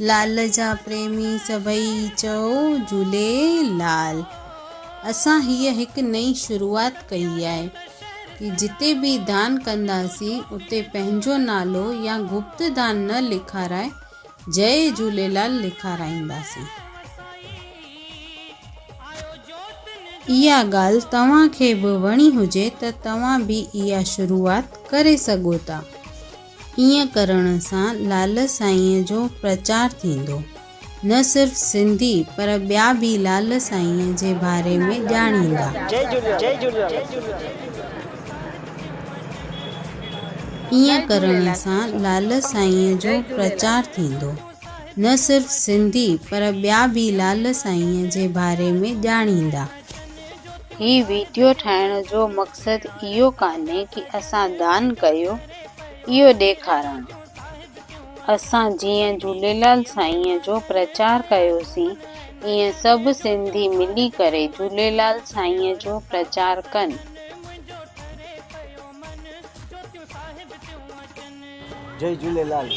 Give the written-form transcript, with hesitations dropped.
लाल जा प्रेमी सभई चओ झूलेलाल। असां हीअ हिकु नई शुरूआत कई आहे कि जिते बि दान कंदासीं उते पंहिंजो नालो या गुप्त दान न लिखाराए जय झूलेलाल लिखाराईंदासीं। इहा ॻाल्हि तव्हांखे बि वणी हुजे त तव्हां बि इहा शुरूआत करे सघो था। ईअं करण सां लाल साईंअ जो प्रचार थींदो। न सिर्फ़ सिंधी पर ॿिया बि लाल साईंअ जे बारे में ॼाणींदा। ईअं करण सां लाल साईंअ जो प्रचार थींदो। न सिर्फ़ सिंधी पर ॿिया बि लाल साईंअ जे बारे में ॼाणींदा। ही वीडियो ठाहिण जो मक़सदु इहो कान्हे कि असां दान कयो, इहो ॾेखारणु। असां जीअं झूलेलाल साईंअ जो प्रचार कयोसीं, ईअं सभु सिंधी मिली करे झूलेलाल साईंअ जो प्रचार कनि। जय झूलेलाल।